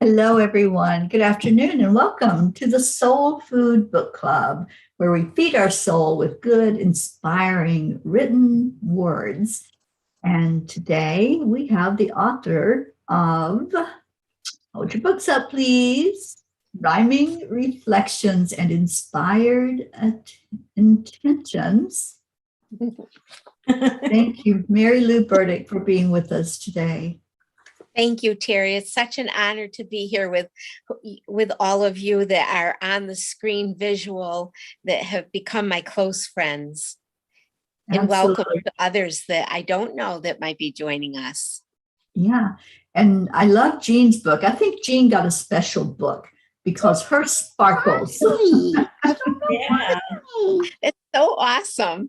Hello, everyone. Good afternoon, and welcome to the Soul Food Book Club, where we feed our soul with good, inspiring written words. And today we have the author of, hold your books up, please, Rhyming Reflections and Inspired Intentions. Thank you, Mary Lou Burdick, for being with us today. Thank you, Teri. It's such an honor to be here with all of you that are on the screen visual that have become my close friends. And welcome to others that I don't know that might be joining us. Yeah, and I love Jean's book. I think Jean got a special book because her sparkles. Yeah, it's so awesome.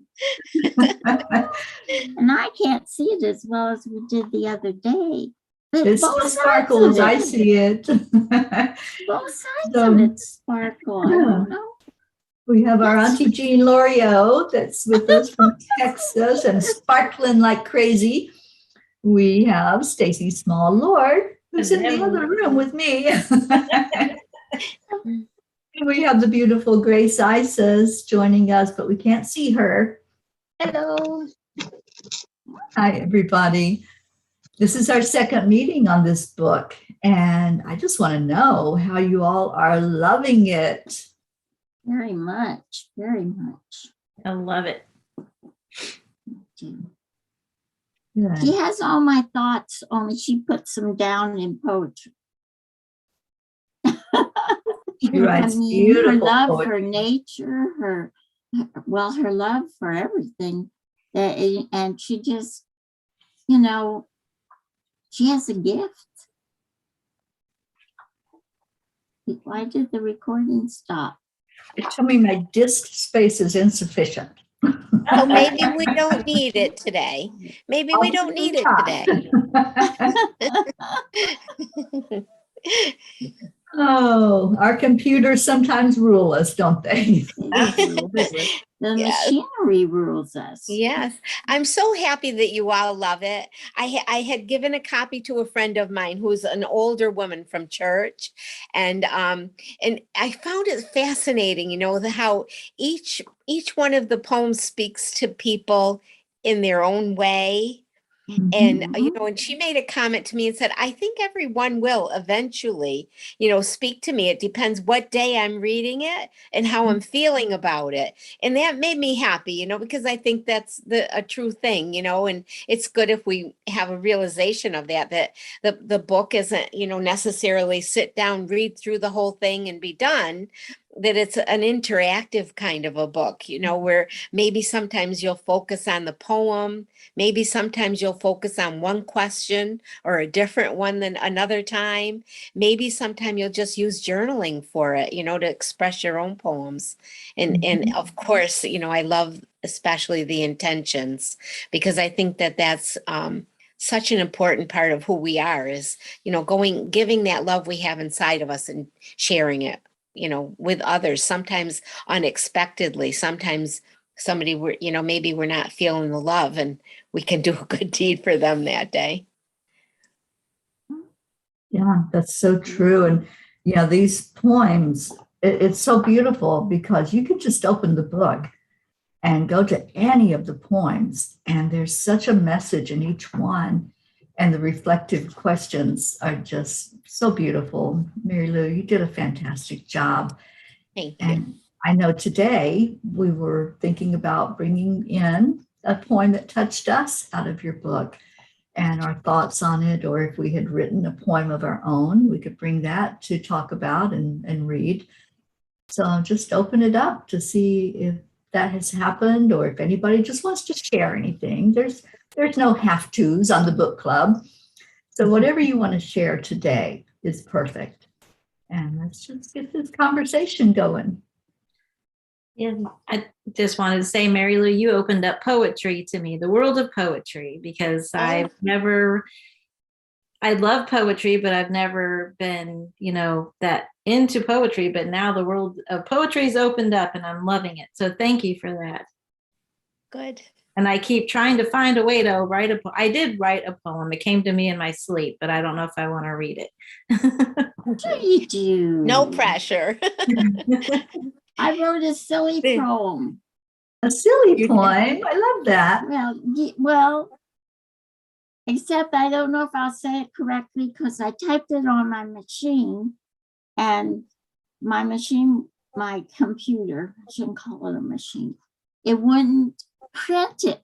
And I can't see it as well as we did the other day. It's the sparkles, I see it. Both sides of it sparkle. I don't know. We have our Auntie Jean Loriot that's with us from Texas and sparkling like crazy. We have Stacy Small Lord, who's in the other room with me. We have the beautiful Grace Isis joining us, but we can't see her. Hello. Hi, everybody. This is our second meeting on this book, and I just want to know how you all are loving it. Very much, very much. I love it. Good. She has all my thoughts, only she puts them down in poetry. She writes her love poetry. for nature, her love for everything. And she just, she has a gift. Why did the recording stop? It told me my disk space is insufficient. Oh, maybe we don't need it today. Maybe we don't need it today. Oh, our computers sometimes rule us, don't they? The machinery rules us. Yes, I'm so happy that you all love it. I had given a copy to a friend of mine who's an older woman from church, and I found it fascinating, how each one of the poems speaks to people in their own way. And, and she made a comment to me and said, I think everyone will eventually, speak to me. It depends what day I'm reading it and how I'm feeling about it. And that made me happy, because I think that's a true thing, and it's good if we have a realization of that the book isn't, necessarily sit down, read through the whole thing and be done. That it's an interactive kind of a book, where maybe sometimes you'll focus on the poem, maybe sometimes you'll focus on one question or a different one than another time. Maybe sometime you'll just use journaling for it, to express your own poems. And of course, I love especially the intentions, because I think that that's such an important part of who we are is, giving that love we have inside of us and sharing it, with others, sometimes unexpectedly, sometimes somebody maybe we're not feeling the love and we can do a good deed for them that day. Yeah, that's so true. And, these poems, it's so beautiful because you can just open the book and go to any of the poems, and there's such a message in each one. And the reflective questions are just so beautiful. Mary Lou, you did a fantastic job. Thank you. And I know today we were thinking about bringing in a poem that touched us out of your book and our thoughts on it, or if we had written a poem of our own, we could bring that to talk about and read. So just open it up to see if that has happened, or if anybody just wants to share anything. There's no have-tos on the book club. So whatever you want to share today is perfect. And let's just get this conversation going. Yeah, I just wanted to say, Mary Lou, you opened up poetry to me, the world of poetry, because I love poetry, but I've never been, that into poetry. But now the world of poetry's opened up and I'm loving it. So thank you for that. Good. And I keep trying to find a way to write a poem. I did write a poem. It came to me in my sleep, but I don't know if I want to read it. What do you do? No pressure. I wrote a silly poem. A silly You did. poem. I love that. Well, except I don't know if I'll say it correctly because I typed it on my machine, and my computer, I shouldn't call it a machine, it wouldn't print it.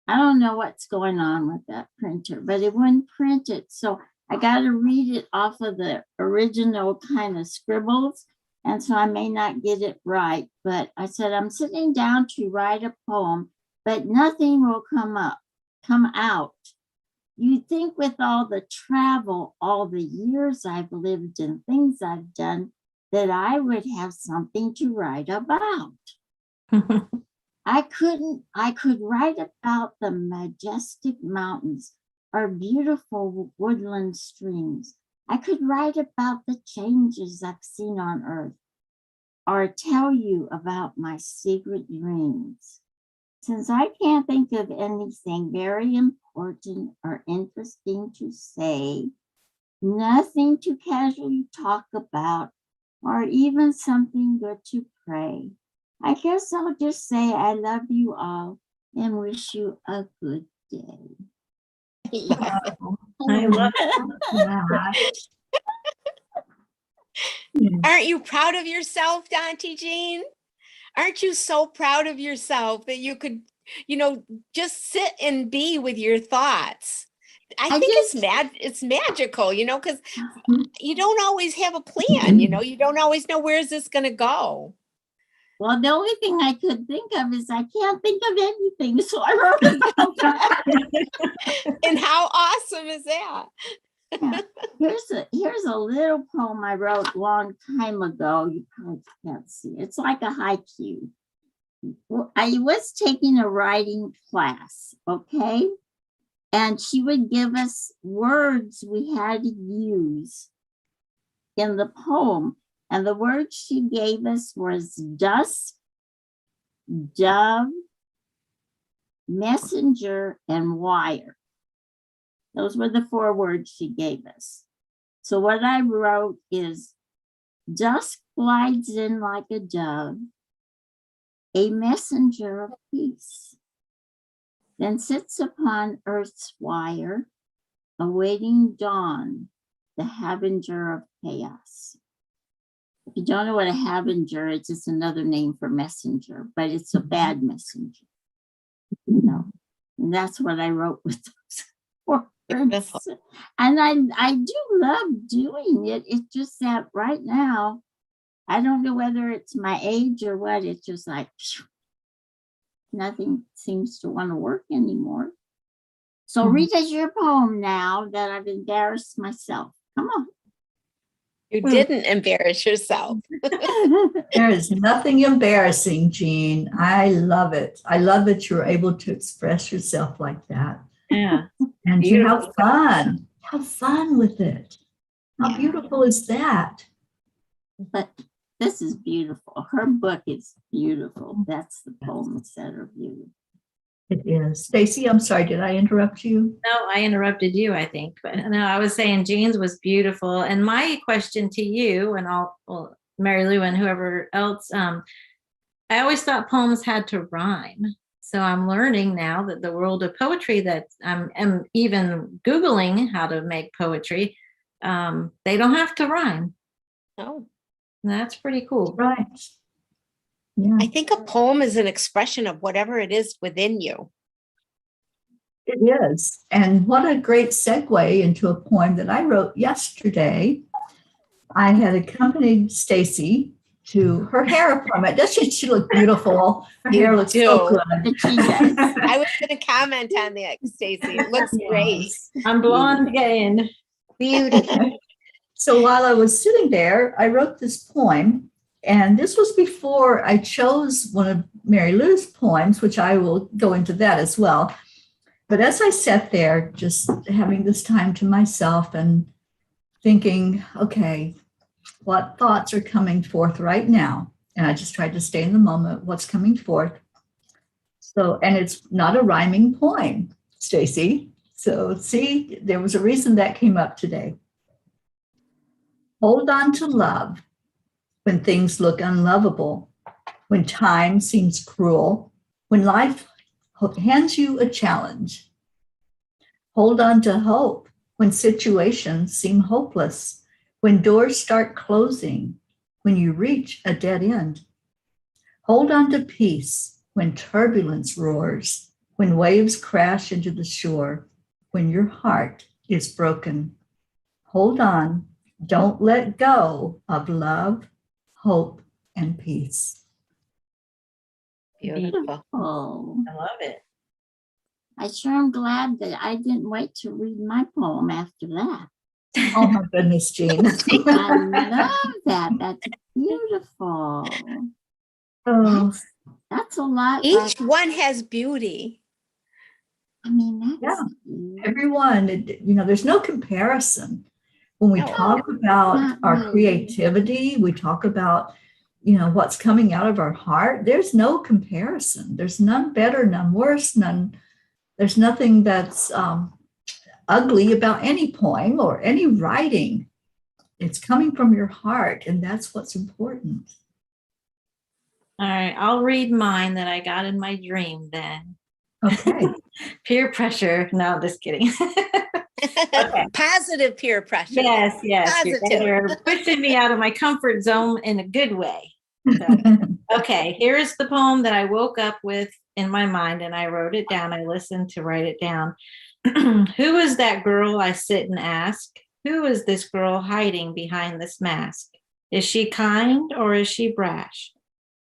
I don't know what's going on with that printer, but it wouldn't print it. So I got to read it off of the original kind of scribbles. And so I may not get it right, but I said, I'm sitting down to write a poem, but nothing will come out. You think with all the travel, all the years I've lived and things I've done, that I would have something to write about. I could write about the majestic mountains or beautiful woodland streams. I could write about the changes I've seen on earth or tell you about my secret dreams. Since I can't think of anything very important or interesting to say, nothing to casually talk about, or even something good to pray, I guess I'll just say I love you all and wish you a good day. I love it. Aren't you proud of yourself, Dante Jean? Aren't you so proud of yourself that you could, just sit and be with your thoughts? I think it's magical, because you don't always have a plan, you don't always know where's this going to go. Well, the only thing I could think of is I can't think of anything, so I wrote about that. And how awesome is that? Yeah. Here's a little poem I wrote a long time ago. You probably can't see. It's like a haiku. I was taking a writing class, okay? And she would give us words we had to use in the poem. And the words she gave us was dusk, dove, messenger, and wire. Those were the 4 words she gave us. So what I wrote is, dusk glides in like a dove, a messenger of peace, then sits upon earth's wire, awaiting dawn, the harbinger of chaos. If you don't know what a harbinger is, it's just another name for messenger, but it's a bad messenger. And that's what I wrote with those words. And I do love doing it. It's just that right now, I don't know whether it's my age or what. It's just like, nothing seems to want to work anymore. So read us your poem now that I've embarrassed myself. Come on. You didn't embarrass yourself. There is nothing embarrassing, Jean. I love it. I love that you're able to express yourself like that. Yeah. And to Beautiful. have fun. Have fun with it. How beautiful is that? But this is beautiful. Her book is beautiful. That's the poems that are beautiful. It is. Stacy, I'm sorry, did I interrupt you? No, I interrupted you, I think. But no, I was saying Jean's was beautiful. And my question to you and Mary Lou and whoever else, I always thought poems had to rhyme. So I'm learning now that the world of poetry that I'm even Googling how to make poetry, they don't have to rhyme. No. That's pretty cool. Right. Yeah, I think a poem is an expression of whatever it is within you. it is. And what a great segue into a poem that I wrote yesterday. I had accompanied Stacy to her hair appointment. Doesn't she look beautiful? Her hair looks so good. I was going to comment on that, Stacy. It looks great. I'm blonde again. Beautiful. So while I was sitting there, I wrote this poem. And this was before I chose one of Mary Lou's poems, which I will go into that as well. But as I sat there, just having this time to myself and thinking, okay, what thoughts are coming forth right now? And I just tried to stay in the moment, what's coming forth. So, and it's not a rhyming poem, Stacy. So see, there was a reason that came up today. Hold on to love when things look unlovable, when time seems cruel, when life hands you a challenge. Hold on to hope when situations seem hopeless, when doors start closing, when you reach a dead end. Hold on to peace when turbulence roars, when waves crash into the shore, when your heart is broken. Hold on, don't let go of love, hope, and peace. Beautiful. Oh, I love it. I sure am glad that I didn't wait to read my poem after that. Oh my goodness, Jean. I love that. That's beautiful. Oh, That's a lot. Each one has beauty. I mean, that's yeah. beautiful. Everyone, there's no comparison. When we No. talk about Not our really. creativity, we talk about, what's coming out of our heart. There's no comparison. There's none better, none worse, there's nothing that's ugly about any poem or any writing. It's coming from your heart, and that's what's important. All right, I'll read mine that I got in my dream then. Okay. Peer pressure. No, just kidding. Okay. Positive peer pressure. Yes. You guys Positive. are pushing me out of my comfort zone in a good way. So, okay, here's the poem that I woke up with in my mind and I wrote it down. I listened to write it down. Who is that girl, I sit and ask? Who is this girl hiding behind this mask? Is she kind or is she brash?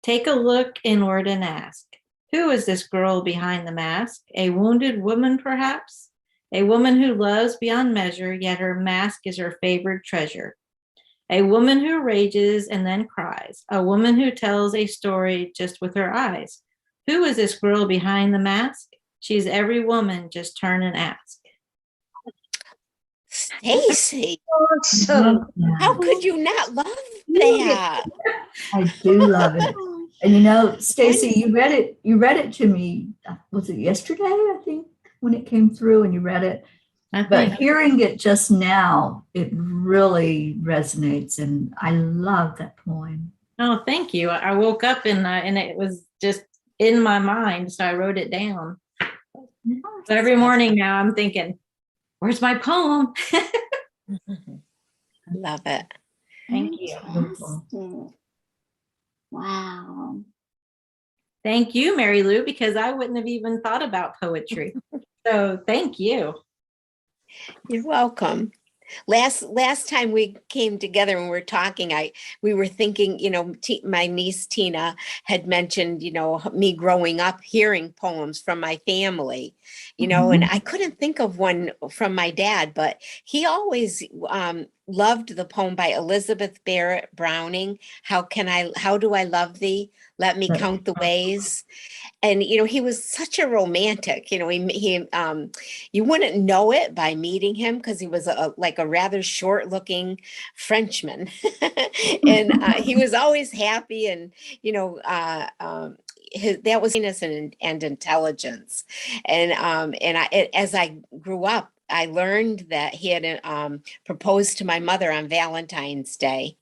Take a look inward and ask. Who is this girl behind the mask? A wounded woman, perhaps? A woman who loves beyond measure, yet her mask is her favored treasure. A woman who rages and then cries. A woman who tells a story just with her eyes. Who is this girl behind the mask? She's every woman, just turn and ask. Stacy, Love how that. could you not love that? I do love it. And Stacy, you read it to me. Was it yesterday, I think, when it came through and you read it? But hearing it just now, it really resonates, and I love that poem. Oh, thank you. I woke up and it was just in my mind, so I wrote it down. So every morning now I'm thinking, where's my poem? Love it. Thank you. Fantastic. Wow. Thank you, Mary Lou, because I wouldn't have even thought about poetry. So thank you. You're welcome. Last time we came together and we were talking, we were thinking, my niece Tina had mentioned, me growing up hearing poems from my family, and I couldn't think of one from my dad, but he always loved the poem by Elizabeth Barrett Browning. How do I love thee? Let me count the ways. And, he was such a romantic, he you wouldn't know it by meeting him because he was like a rather short looking Frenchman. And he was always happy and, that was innocent and intelligence. And as I grew up, I learned that he had proposed to my mother on Valentine's Day.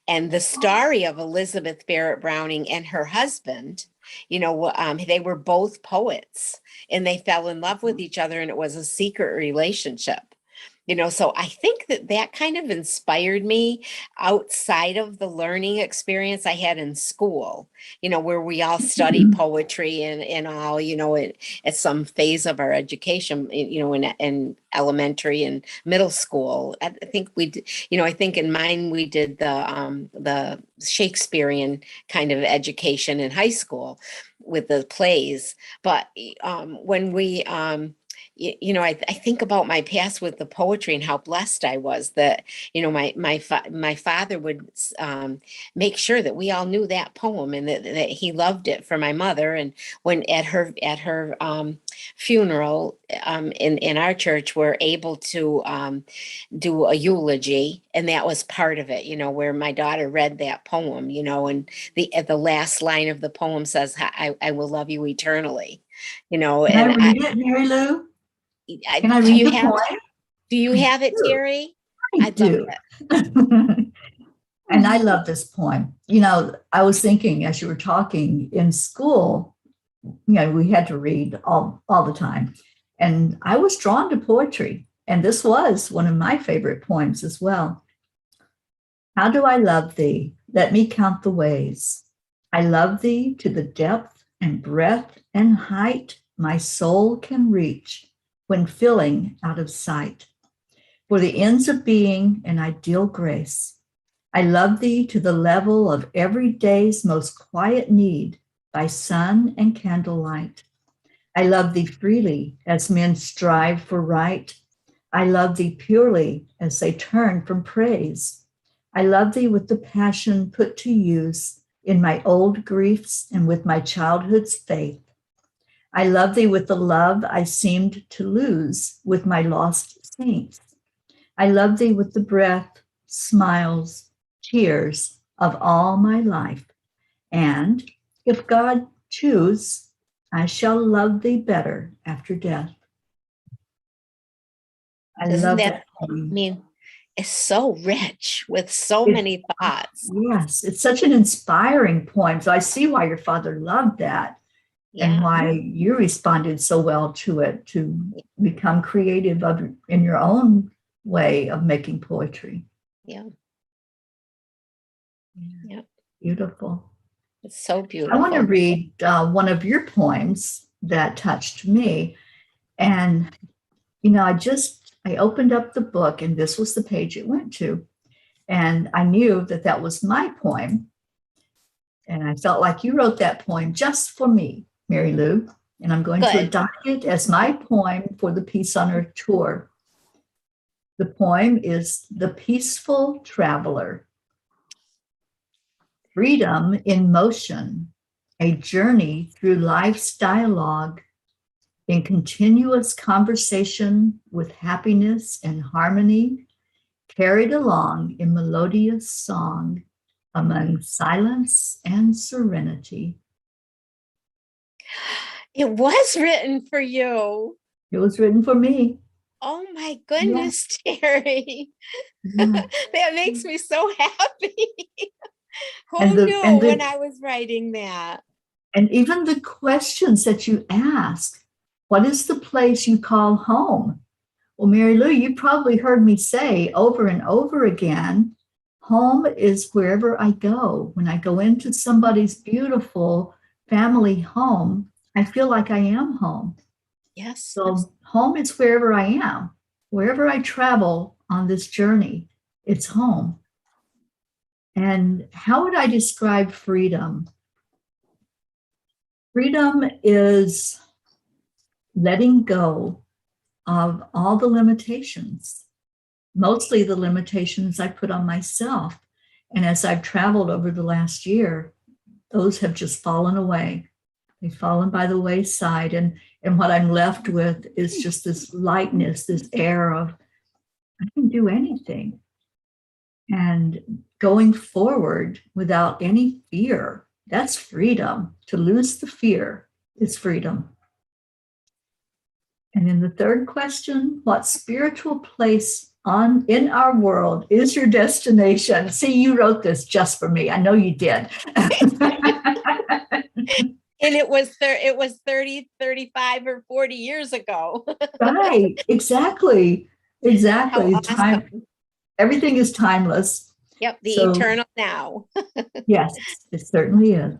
And the story of Elizabeth Barrett Browning and her husband, they were both poets and they fell in love with each other and it was a secret relationship. So I think that kind of inspired me outside of the learning experience I had in school, where we all studied poetry and all, at some phase of our education, in elementary and middle school. I think I think in mine we did the Shakespearean kind of education in high school with the plays. But when we I think about my past with the poetry and how blessed I was that, my father would make sure that we all knew that poem and that he loved it for my mother. And when at her funeral in our church, we're able to do a eulogy, and that was part of it, where my daughter read that poem, and the last line of the poem says, I will love you eternally, Can and I read it, Mary Lou? Can I do read you the have poem? do you I have it, do. Teri? I I'd love do. it. And I love this poem. I was thinking as you were talking in school, we had to read all the time. And I was drawn to poetry. And this was one of my favorite poems as well. How do I love thee? Let me count the ways. I love thee to the depth and breadth and height my soul can reach when filling out of sight. For the ends of being an ideal grace, I love thee to the level of every day's most quiet need by sun and candlelight. I love thee freely as men strive for right. I love thee purely as they turn from praise. I love thee with the passion put to use in my old griefs and with my childhood's faith. I love thee with the love I seemed to lose with my lost saints. I love thee with the breath, smiles, tears of all my life. And if God choose, I shall love thee better after death. I Doesn't love that, that I poem. mean, it's so rich with so It- many thoughts. Yes, it's such an inspiring poem. So I see why your father loved that and Yeah. why you responded so well to it, to become creative in your own way of making poetry. Yeah. Yeah. Beautiful. It's so I beautiful. want to read one of your poems that touched me. And, I opened up the book and this was the page it went to. And I knew that was my poem. And I felt like you wrote that poem just for me, Mary Lou. And I'm going to Good. adopt it as my poem for the Peace on Earth tour. The poem is The Peaceful Traveler. Freedom in motion, a journey through life's dialogue in continuous conversation with happiness and harmony, carried along in melodious song among silence and serenity. It was written for you. It was written for me. Oh my goodness, Teri. Yeah. That makes me so happy. Who And knew when I was writing that? And even the questions that you ask, what is the place you call home? Well, Mary Lou, you probably heard me say over and over again, home is wherever I go. When I go into somebody's beautiful family home, I feel like I am home. Yes. So home is wherever I am. Wherever I travel on this journey, it's home. And how would I describe freedom? Freedom is letting go of all the limitations, mostly the limitations I put on myself. And as I've traveled over the last year, those have just fallen away. They've fallen by the wayside. And what I'm left with is just this lightness, this air of, I can do anything. And going forward without any fear, that's freedom. To lose the fear is freedom. And then the third question, what spiritual place in our world is your destination? See, you wrote this just for me. I know you did. And it was 30, 35 or 40 years ago. Right, exactly. How awesome. Everything is timeless. Yep, the eternal now. Yes, it certainly is.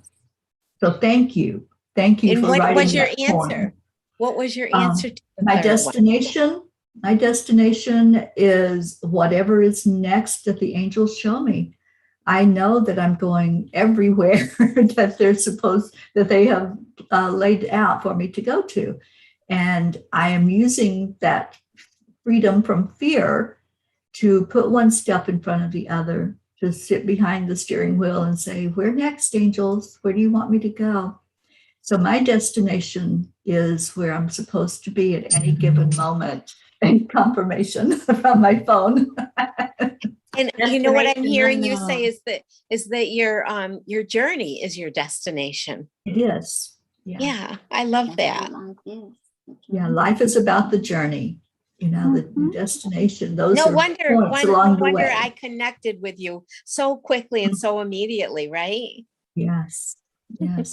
So thank you. Thank you for writing. And what was your that answer? poem. What was your answer to my destination? My destination is whatever is next that the angels show me. I know that I'm going everywhere that they have laid out for me to go to. And I am using that freedom from fear to put one step in front of the other, to sit behind the steering wheel and say, where next, angels? Where do you want me to go? So my destination is where I'm supposed to be at any given moment, and confirmation from my phone. And you know what I'm Destination hearing you unknown. say is that your journey is your destination. It is. Yeah. Yeah, I love that. Like this. Yeah. Life is about the journey, you know, the Mhm. destination. Those No are wonder, points along the wonder way. I connected with you so quickly and so immediately, right? Yes. Yes.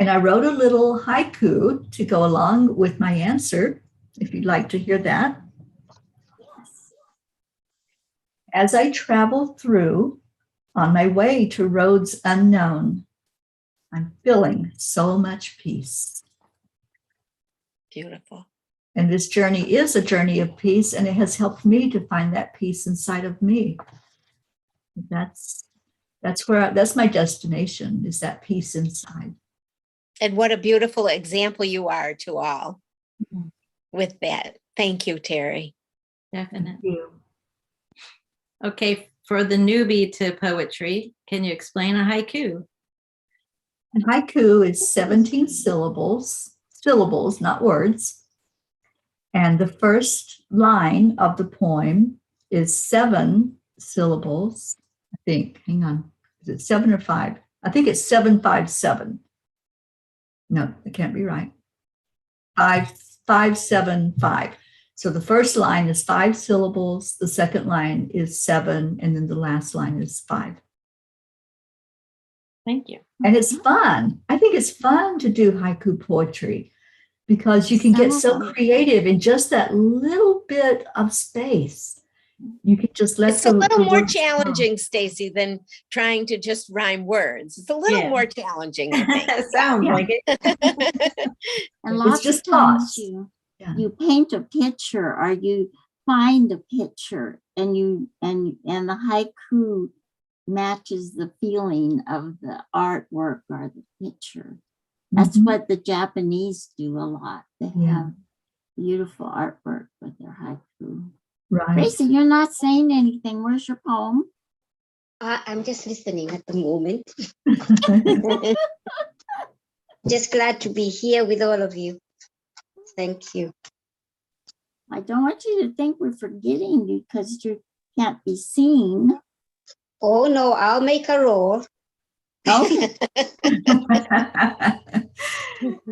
And I wrote a little haiku to go along with my answer, if you'd like to hear that. Yes. As I travel through on my way to roads unknown, I'm feeling so much peace. Beautiful. And this journey is a journey of peace, and it has helped me to find that peace inside of me. That's my destination, is that peace inside. And what a beautiful example you are to all Mhm. with that. Thank you, Teri. Definitely. Thank you. Okay, for the newbie to poetry, can you explain a haiku? And haiku is 17 syllables, not words. And the first line of the poem is 7 syllables, I think. Hang on. Is it 7 or 5? I think it's 757. No, it can't be right. 575. So the first line is 5 syllables, the second line is 7, and then the last line is 5. Thank you. And it's fun. I think it's fun to do haiku poetry because you can get so creative in just that little bit of space. You can just let It's a little more words flow. challenging, Stacy, than trying to just rhyme words. It's a little Yeah. more challenging, I think. Sounds Yeah. like it. And It's lots just of times thoughts. Yeah. you paint a picture, or you find a picture, and the haiku matches the feeling of the artwork or the picture. That's Mhm. what the Japanese do a lot. They Yeah. have beautiful artwork with their haiku. Right. Tracy, you're not saying anything. Where's your poem? I'm just listening at the moment. Just glad to be here with all of you. Thank you. I don't want you to think we're forgetting you because you can't be seen. Oh no, I'll make a roll. Okay.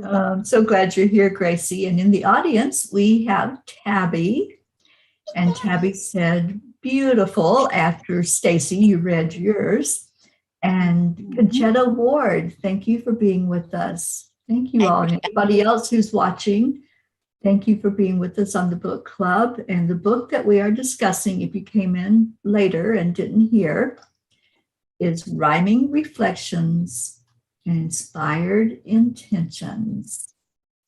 I'm so glad you're here, Gracie. And in the audience, we have Tabby. And Tabby said, beautiful, after Stacy, you read yours. And Conchetta Ward, thank you for being with us. Thank you all. And everybody else who's watching, thank you for being with us on the book club. And the book that we are discussing, if you came in later and didn't hear, is Rhyming Reflections and Inspired Intentions,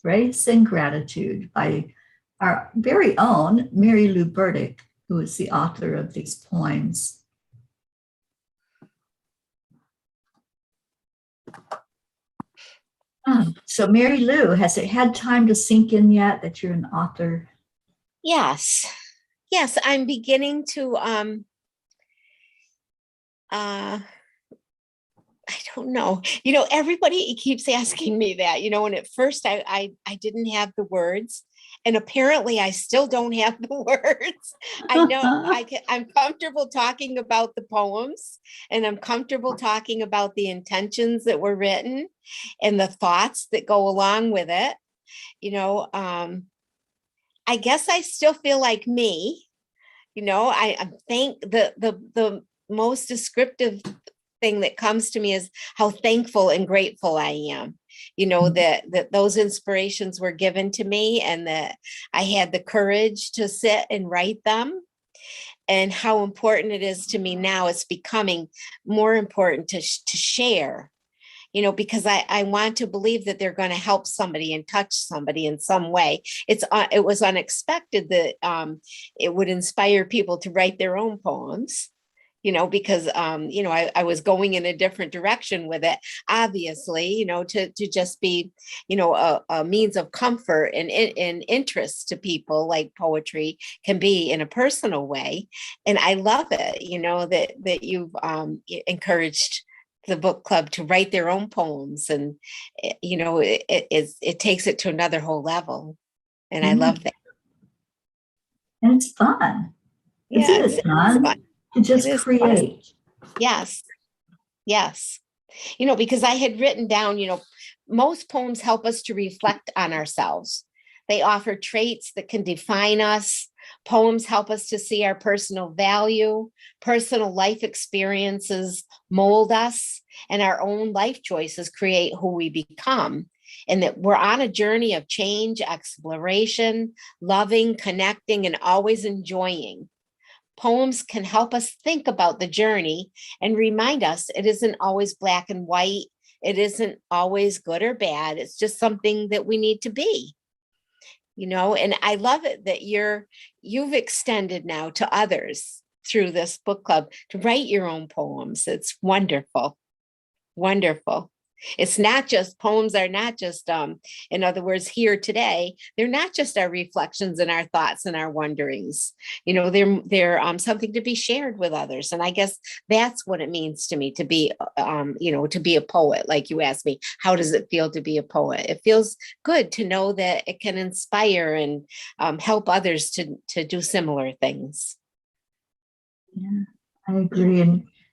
Grace and Gratitude by our very own Mary Lou Burdick, who is the author of these poems. So Mary Lou, has it had time to sink in yet that you're an author? Yes. Yes, I'm beginning to I don't know. You know, everybody keeps asking me that, you know, and at first I didn't have the words, and apparently I still don't have the words. I know I'm comfortable talking about the poems, and I'm comfortable talking about the intentions that were written and the thoughts that go along with it. You know, I guess I still feel like me, you know, I think the most descriptive thing that comes to me is how thankful and grateful I am, you know, that those inspirations were given to me, and that I had the courage to sit and write them, and how important it is to me now. It's becoming more important to share, you know, because I want to believe that they're going to help somebody and touch somebody in some way. It was unexpected that it would inspire people to write their own poems, because, I was going in a different direction with it, obviously, to just be, a means of comfort and interest to people, like poetry can be in a personal way. And I love it, that you've encouraged the book club to write their own poems. And, it takes it to another whole level. And I love that. And it's fun. Yeah, Isn't it fun to just create? Fun. Yes. Yes. Because I had written down, most poems help us to reflect on ourselves. They offer traits that can define us. Poems help us to see our personal value. Personal life experiences mold us, and our own life choices create who we become. And that we're on a journey of change, exploration, loving, connecting, and always enjoying. Poems can help us think about the journey and remind us it isn't always black and white. It isn't always good or bad. It's just something that we need to be, and I love it that you've extended now to others through this book club to write your own poems. It's wonderful. Wonderful. It's not just, poems are not just, in other words, here today, they're not just our reflections and our thoughts and our wonderings. They're something to be shared with others. And I guess that's what it means to me to be, to be a poet. Like you asked me, how does it feel to be a poet? It feels good to know that it can inspire and help others to do similar things. Yeah, I agree.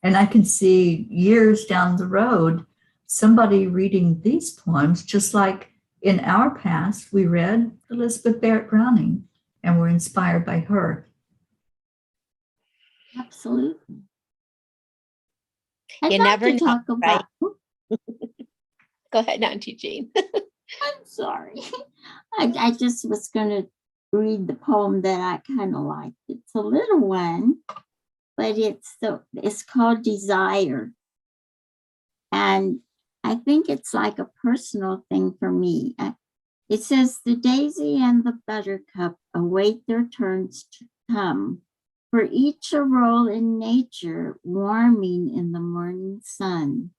And I can see years down the road, somebody reading these poems, just like in our past, we read Elizabeth Barrett Browning and were inspired by her. Absolutely. You I'd like never to know, talk about. right? Go ahead, Auntie Jean. I'm sorry. I just was going to read the poem that I kind of liked. It's a little one, but it's called Desire. And I think it's like a personal thing for me. It says, the daisy and the buttercup await their turns to come, for each a role in nature warming in the morning sun.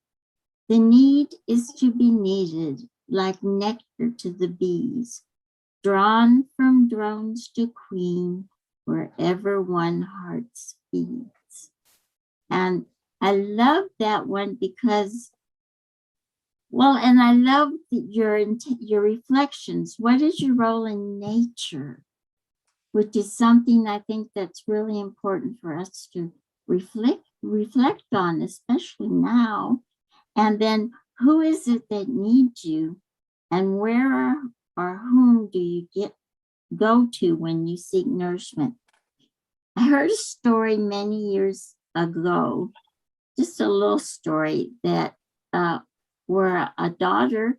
The need is to be needed, like nectar to the bees, drawn from drones to queen, wherever one heart beats. And I love that one because, and I love your reflections. What is your role in nature? Which is something I think that's really important for us to reflect on, especially now. And then who is it that needs you? And where or whom do you go to when you seek nourishment? I heard a story many years ago, just a little story that where a daughter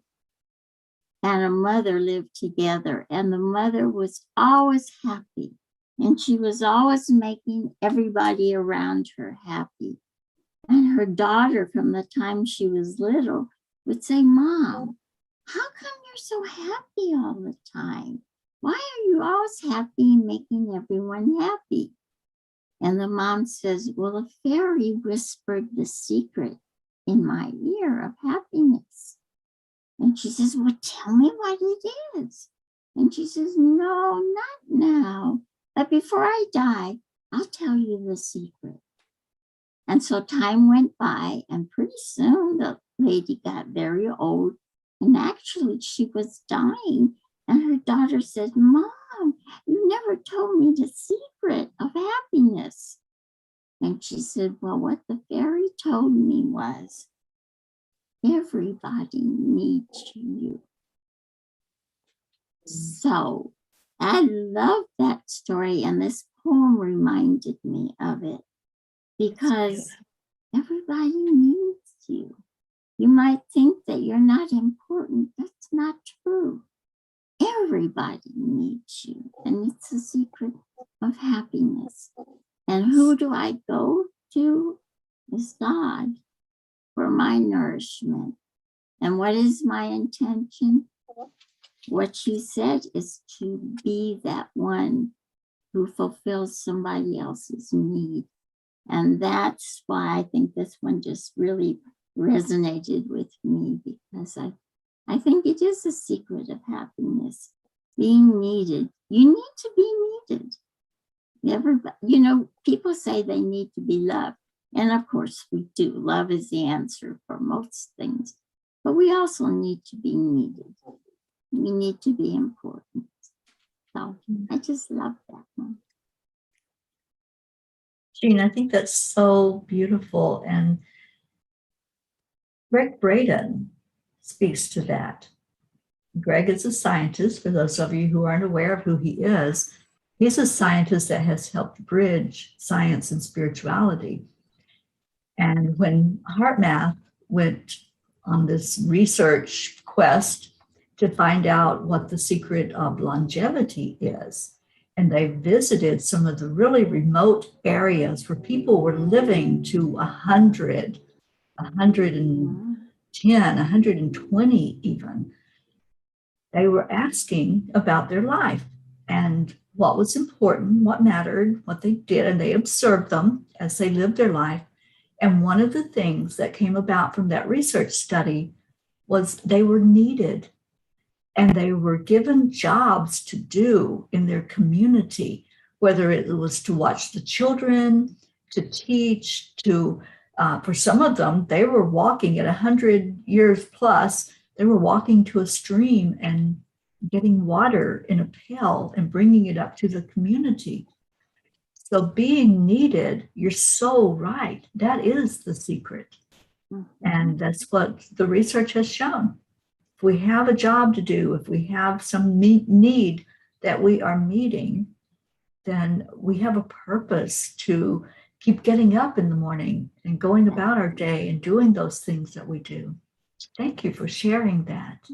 and a mother lived together, and the mother was always happy, and she was always making everybody around her happy. And her daughter, from the time she was little, would say, Mom, how come you're so happy all the time? Why are you always happy and making everyone happy? And the mom says, well, a fairy whispered the secret in my ear of happiness. And she says, well, tell me what it is. And she says, no, not now. But before I die, I'll tell you the secret. And so time went by, and pretty soon the lady got very old. And actually, she was dying. And her daughter said, Mom, you never told me the secret of happiness. And she said, well, what the fairy told me was, everybody needs you. So I love that story, and this poem reminded me of it, because everybody needs you. You might think that you're not important. That's not true. Everybody needs you, and it's the secret of happiness. And who do I go to? Is God for my nourishment. And what is my intention? What she said is to be that one who fulfills somebody else's need. And that's why I think this one just really resonated with me, because I think it is a secret of happiness, being needed. You need to be needed. Everybody, you know, people say they need to be loved. And of course we do. Love is the answer for most things. But we also need to be needed. We need to be important. So I just love that one. Jean, I think that's so beautiful. And Greg Braden speaks to that. Greg is a scientist. For those of you who aren't aware of who he is, he's a scientist that has helped bridge science and spirituality. And when HeartMath went on this research quest to find out what the secret of longevity is, and they visited some of the really remote areas where people were living to 100, 110, 120 even, they were asking about their life and what was important, what mattered, what they did, and they observed them as they lived their life. And one of the things that came about from that research study was they were needed, and they were given jobs to do in their community, whether it was to watch the children, to teach, to, for some of them, they were walking at 100 years plus, they were walking to a stream and getting water in a pail and bringing it up to the community. So being needed, you're so right. That is the secret. And that's what the research has shown. If we have a job to do, if we have some need that we are meeting, then we have a purpose to keep getting up in the morning and going about our day and doing those things that we do. Thank you for sharing that.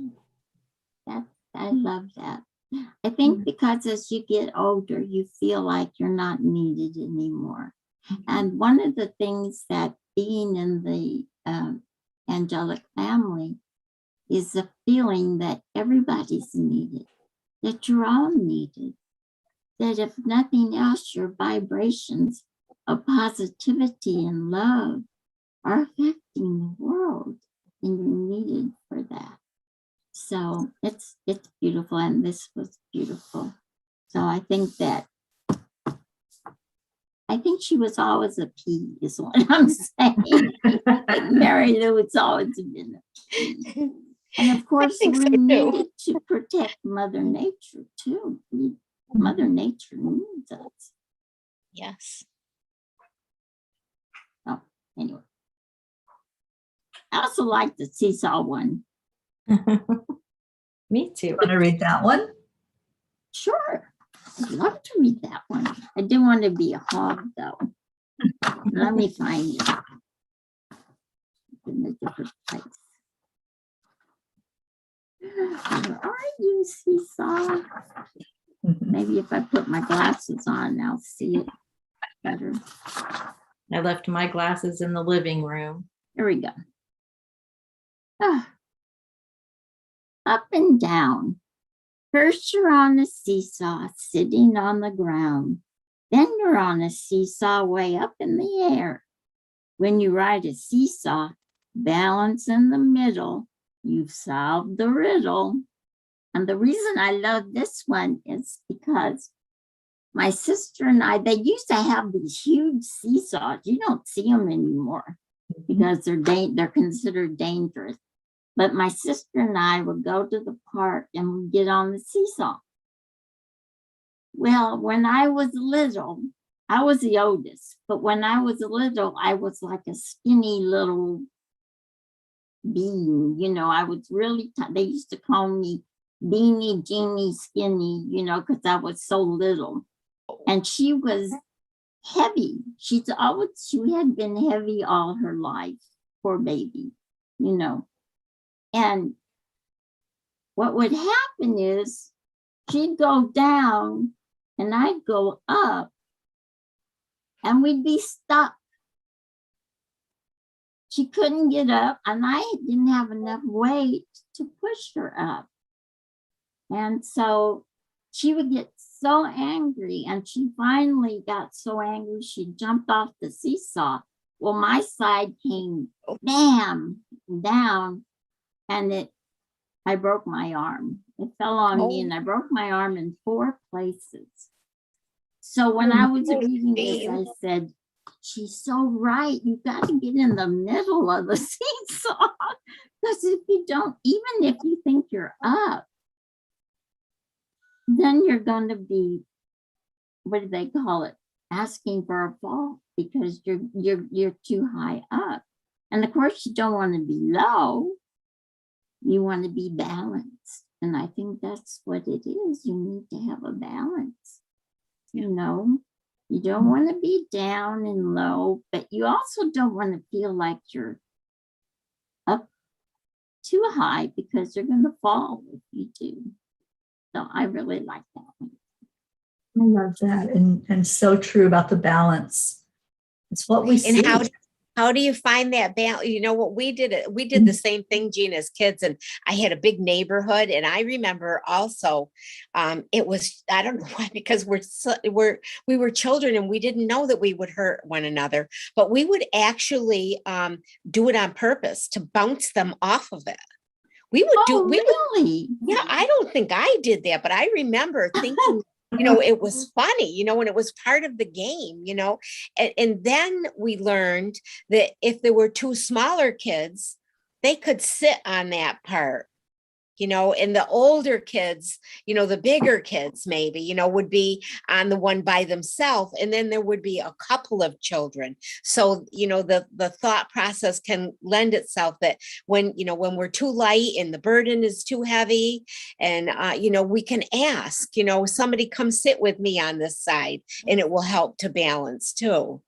I love that. I think because as you get older, you feel like you're not needed anymore. And one of the things that being in the angelic family is the feeling that everybody's needed, that you're all needed, that if nothing else, your vibrations of positivity and love are affecting the world, and you're needed for that. So it's beautiful, and this was beautiful. So I think she was always a P, is what I'm saying. Mary Lou, it's always been a P. And of course, we're needed to protect Mother Nature too. Mother Nature needs us. Yes. Oh, anyway. I also like the seesaw one. Me too. Want to read that one? Sure. I'd love to read that one. I didn't want to be a hog though. Let me find it in a different place. Where are you, seesaw? Maybe if I put my glasses on, I'll see it better. I left my glasses in the living room. Here we go. Up and down. First you're on a seesaw sitting on the ground. Then you're on a seesaw way up in the air. When you ride a seesaw, balance in the middle, you've solved the riddle. And the reason I love this one is because my sister and I, they used to have these huge seesaws. You don't see them anymore because they're considered dangerous. But my sister and I would go to the park and we'd get on the seesaw. Well, when I was little, I was the oldest, but when I was little, I was like a skinny little bean. You know, I was really, they used to call me Beanie Jeannie Skinny, you know, because I was so little. And she was heavy. She had been heavy all her life, poor baby, you know. And what would happen is she'd go down and I'd go up and we'd be stuck. She couldn't get up and I didn't have enough weight to push her up. And so she would get so angry, and she finally got so angry she jumped off the seesaw. Well, my side came bam down, and I broke my arm. It fell on me, and I broke my arm in 4 places. So when I was reading this, I said, she's so right. You got to get in the middle of the seesaw, because if you don't, even if you think you're up, then you're going to be, what do they call it? Asking for a fall, because you're too high up. And of course, you don't want to be low. You want to be balanced. And I think that's what it is. You need to have a balance. You know, you don't want to be down and low, but you also don't want to feel like you're up too high, because you're going to fall if you do. So I really like that one. I love that. And so true about the balance. It's what we see. And how do you find that balance? You know what we did the same thing, Jean, as kids, and I had a big neighborhood, and I remember also it was, I don't know why, because we were children and we didn't know that we would hurt one another, but we would actually do it on purpose to bounce them off of it. We would really? Yeah, I don't think I did that, but I remember thinking, you know, it was funny, you know, and it was part of the game, you know, and then we learned that if there were 2 smaller kids, they could sit on that part, you know, and the older kids, you know, the bigger kids maybe, you know, would be on the one by themselves. And then there would be a couple of children. So, you know, the thought process can lend itself that when we're too light and the burden is too heavy, and, you know, we can ask, you know, somebody come sit with me on this side, and it will help to balance too.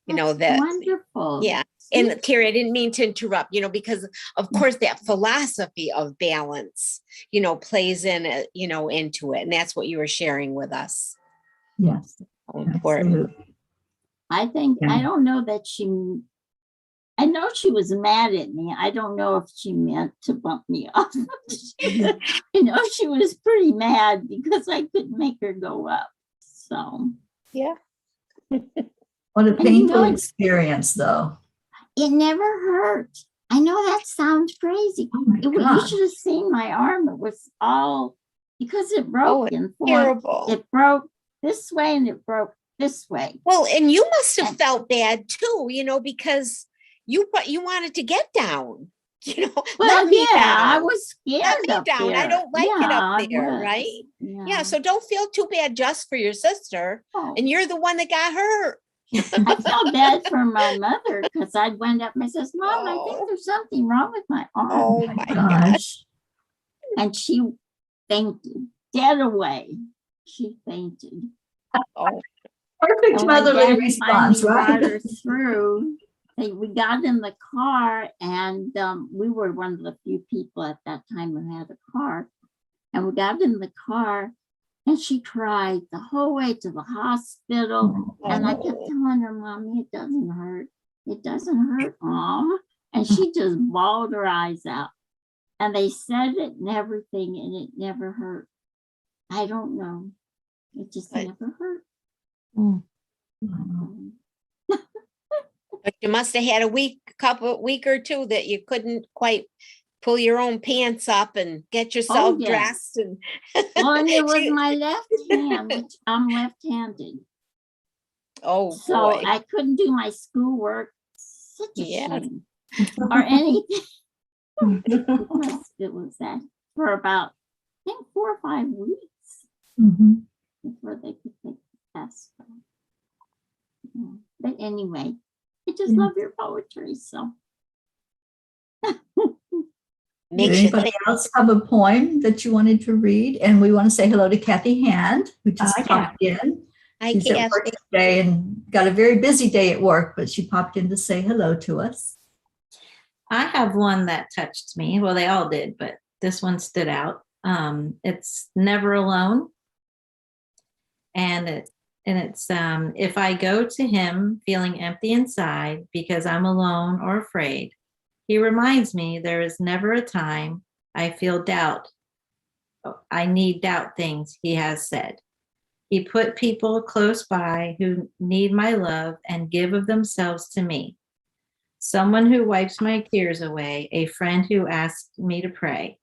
You know, that wonderful. Yeah. And Teri, I didn't mean to interrupt, you know, because of course that philosophy of balance, you know, plays in, you know, into it. And that's what you were sharing with us. Yes. So important. Absolutely. I think, I don't know that I know she was mad at me. I don't know if she meant to bump me off. You know, she was pretty mad because I couldn't make her go up. So. Yeah. What a painful experience, though. It never hurt. I know that sounds crazy. Oh my You gosh. should have seen my arm. It was all, because it broke in 4. Terrible. It broke this way and it broke this way. Well, and you must have felt bad too, you know, because you wanted to get down, you know. Well, let me yeah, down. I was scared Let me up down. there. I don't like it Yeah, up there, I was. right? Yeah. Yeah. So don't feel too bad just for your sister. Oh. And you're the one that got hurt. I felt bad for my mother, because I went up and says, Mom, I Oh. think there's something wrong with my arm. Oh my gosh. And she fainted, dead away. She fainted. Oh. Perfect And when motherly Daddy response, finally right? brought her through, we got in the car, and we were one of the few people at that time who had a car. And we got in the car, and she cried the whole way to the hospital. And I kept telling her, Mommy, it doesn't hurt. It doesn't hurt, Mom. And she just bawled her eyes out. And they said it and everything, and it never hurt. I don't know. It just never hurt. But you must have had a week or two that you couldn't quite pull your own pants up and get yourself dressed. And well, and it was my left hand, which I'm left-handed. Oh, so boy. I couldn't do my schoolwork. Such a shame. Or anything. It was that for about, I think, 4 or 5 weeks before they could take the test. But anyway, I just love your poetry. So. Did anybody else have a poem that you wanted to read? And we want to say hello to Kathy Hand, who just popped in. She's at work today and got a very busy day at work, but she popped in to say hello to us. I have one that touched me. Well, they all did, but this one stood out. It's Never Alone. And it's if I go to him feeling empty inside because I'm alone or afraid, he reminds me there is never a time I feel doubt. I need doubt things he has said. He put people close by who need my love and give of themselves to me. Someone who wipes my tears away, a friend who asks me to pray.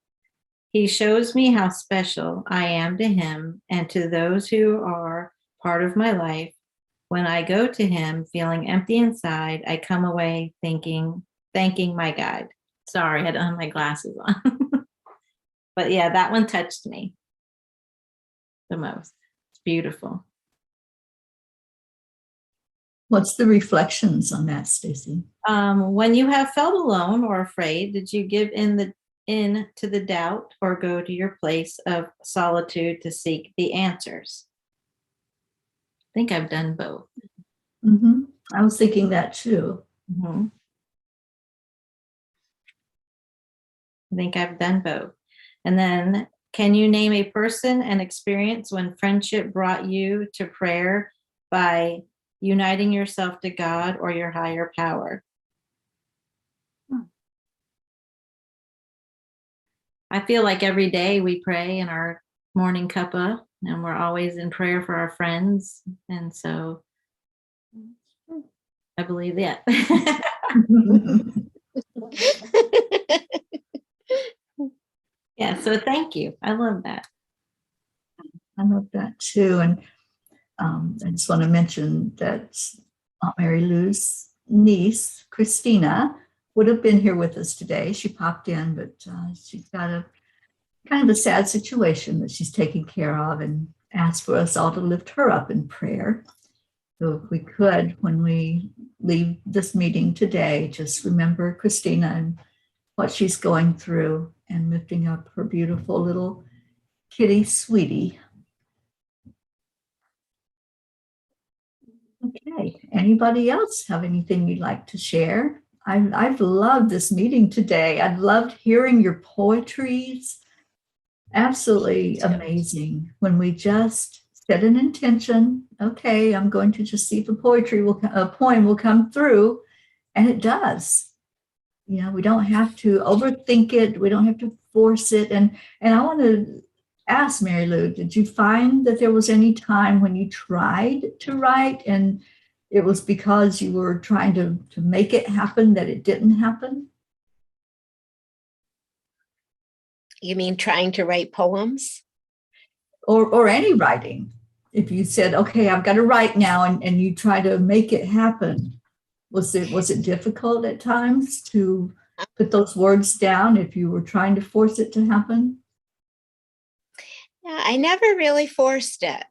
He shows me how special I am to him and to those who are part of my life. When I go to him feeling empty inside, I come away thanking my guide. Sorry, I don't have my glasses on. But yeah, that one touched me the most. It's beautiful. What's the reflections on that, Stacy? When you have felt alone or afraid, did you give in to the doubt or go to your place of solitude to seek the answers? I think I've done both. Mm-hmm. I was thinking that too. Mm-hmm. I think I've done both. And then, can you name a person and experience when friendship brought you to prayer by uniting yourself to God or your higher power? I feel like every day we pray in our morning cuppa, and we're always in prayer for our friends. And so I believe that. Yeah, so thank you. I love that. I love that too. And I just want to mention that Aunt Mary Lou's niece, Christina, would have been here with us today. She popped in, but she's got a kind of a sad situation that she's taking care of and asked for us all to lift her up in prayer. So if we could, when we leave this meeting today, just remember Christina and what she's going through and lifting up her beautiful little kitty sweetie. Okay, anybody else have anything you'd like to share? I've loved this meeting today. I've loved hearing your poetries. Absolutely amazing. When we just set an intention, okay, I'm going to just see if a poem will come through, and it does. You know, we don't have to overthink it. We don't have to force it. And I want to ask Mary Lou, did you find that there was any time when you tried to write and it was because you were trying to make it happen that it didn't happen? You mean trying to write poems? Or any writing. If you said, okay, I've got to write now, and you try to make it happen, was it difficult at times to put those words down if you were trying to force it to happen? Yeah, I never really forced it.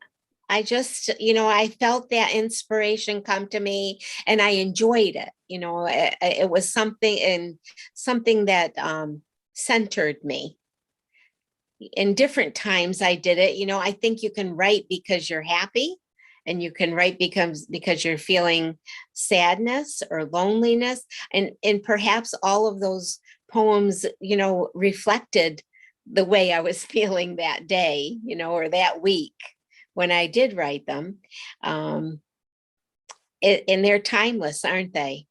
I just, I felt that inspiration come to me and I enjoyed it. It was something that centered me. In different times I did it. I think you can write because you're happy, and you can write because you're feeling sadness or loneliness. And perhaps all of those poems, reflected the way I was feeling that day, or that week when I did write them. And they're timeless, aren't they?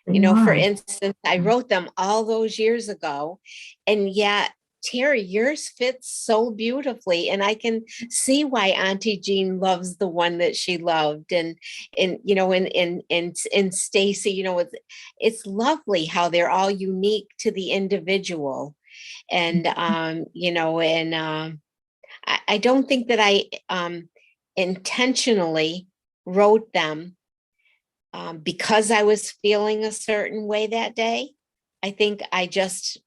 For instance, I wrote them all those years ago, and yet, Teri, yours fits so beautifully, and I can see why Auntie Jean loves the one that she loved, and Stacy, it's lovely how they're all unique to the individual, and I don't think that I intentionally wrote them because I was feeling a certain way that day. I think I just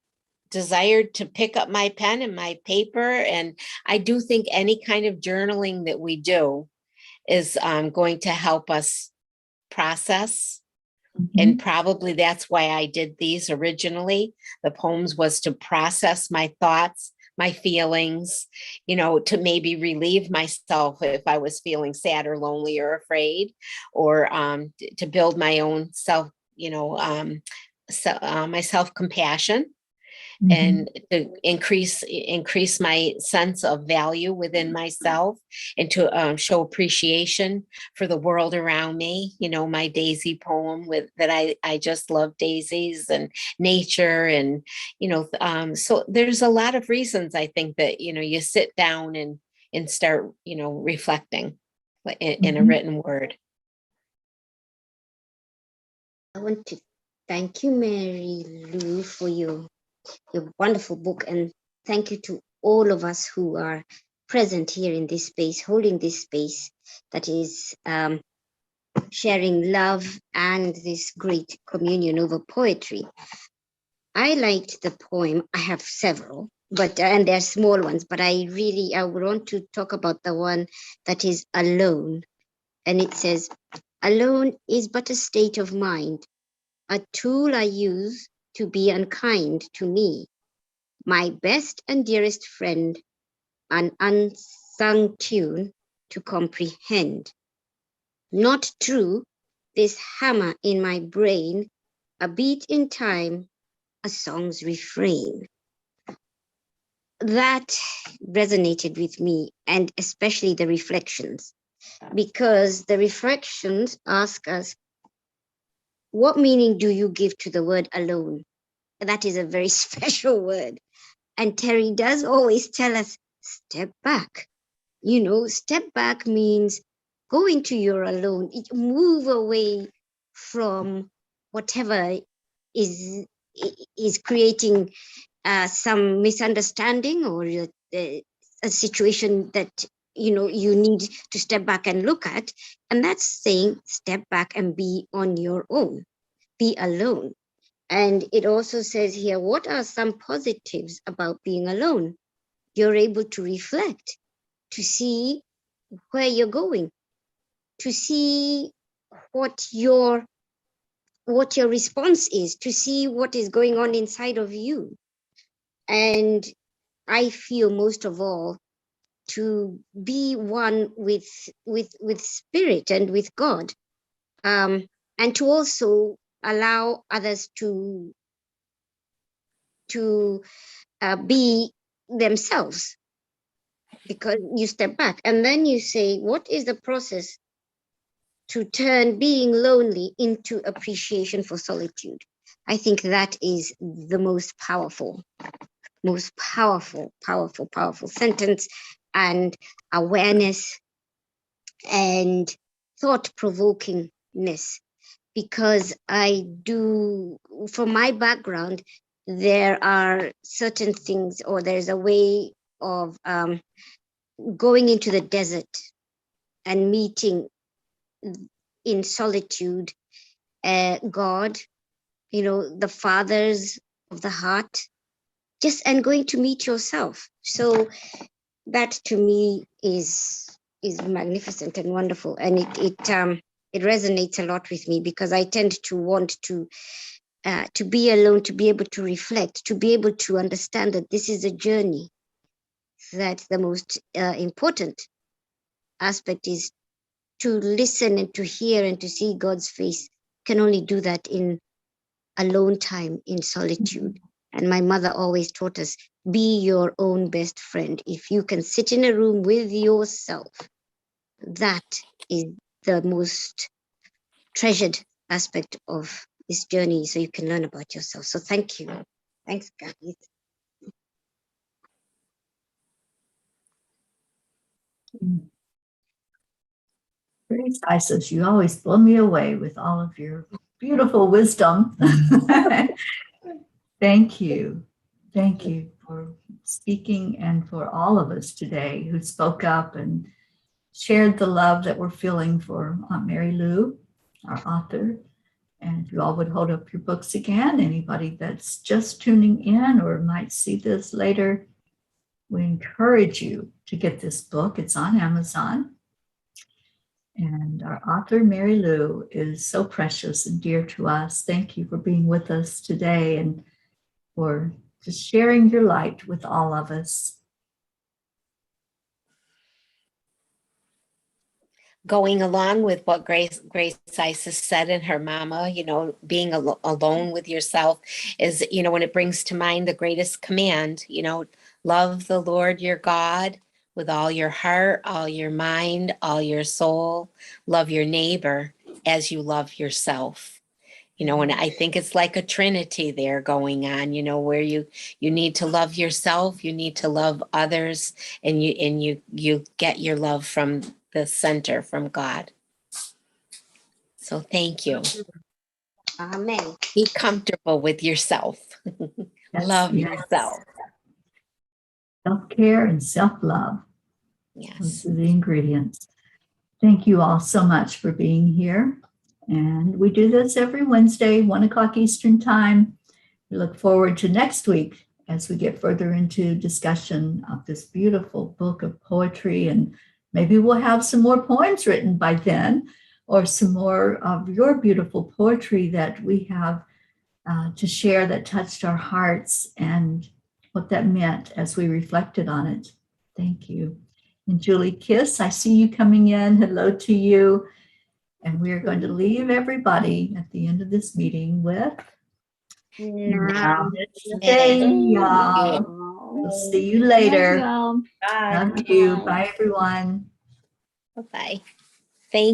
desired to pick up my pen and my paper. And I do think any kind of journaling that we do is going to help us process. Mm-hmm. And probably that's why I did these originally. The poems was to process my thoughts, my feelings, to maybe relieve myself if I was feeling sad or lonely or afraid, or to build my own self, my self-compassion. Mm-hmm. And to increase my sense of value within myself, and to show appreciation for the world around me. My daisy poem that I just love daisies and nature, and so there's a lot of reasons I think that you sit down and start reflecting. in a Mhm. written word. I want to thank you, Mary Lou, for your wonderful book, and thank you to all of us who are present here in this space, holding this space that is sharing love and this great communion over poetry. I liked the poem. I have several, but and they're small ones, but I would want to talk about the one that is alone. And it says, alone is but a state of mind, a tool I use to be unkind to me, my best and dearest friend, an unsung tune to comprehend. Not true, this hammer in my brain, a beat in time, a song's refrain. That resonated with me, and especially the reflections, because the reflections ask us, what meaning do you give to the word alone? That is a very special word. And Teri does always tell us, step back. Step back means go into your alone, move away from whatever is creating some misunderstanding or a situation that you need to step back and look at. And that's saying step back and be on your own, be alone. And it also says here, what are some positives about being alone? You're able to reflect, to see where you're going, to see what your response is, to see what is going on inside of you. And I feel most of all to be one with spirit and with God, and to also allow others to be themselves, because you step back and then you say, what is the process to turn being lonely into appreciation for solitude? I think that is the most powerful, powerful sentence, and awareness and thought-provokingness. Because I do, from my background, there are certain things, or there's a way of going into the desert and meeting in solitude God, the fathers of the heart, and going to meet yourself. So that to me is magnificent and wonderful, and it resonates a lot with me, because I tend to want to be alone, to be able to reflect, to be able to understand that this is a journey, that the most important aspect is to listen and to hear and to see God's face. Can only do that in alone time, in solitude. And my mother always taught us, be your own best friend. If you can sit in a room with yourself, that is the most treasured aspect of this journey, so you can learn about yourself. So thank you. Thanks, guys. Grace Isis, you always blow me away with all of your beautiful wisdom. Thank you. Thank you for speaking, and for all of us today who spoke up and shared the love that we're feeling for Aunt Mary Lou, our author. And if you all would hold up your books again, anybody that's just tuning in or might see this later, we encourage you to get this book. It's on Amazon. And our author, Mary Lou, is so precious and dear to us. Thank you for being with us today and for just sharing your light with all of us. Going along with what Grace Isis said and her mama, being alone with yourself is, when it brings to mind the greatest command, love the Lord your God with all your heart, all your mind, all your soul. Love your neighbor as you love yourself. And I think it's like a trinity there going on, where you need to love yourself, you need to love others, and you get your love from the center from God. So thank you. Amen. Be comfortable with yourself. Yes, Love yes. yourself. Self-care and self-love. Yes. Those are the ingredients. Thank you all so much for being here. And we do this every Wednesday, 1:00 Eastern Time. We look forward to next week as we get further into discussion of this beautiful book of poetry. And maybe we'll have some more poems written by then, or some more of your beautiful poetry that we have to share that touched our hearts and what that meant as we reflected on it. Thank you. And Julie Kiss, I see you coming in. Hello to you. And we are going to leave everybody at the end of this meeting with Namaste, y'all. We'll see you later. Love y'all. Love you. Bye, everyone. Bye-bye.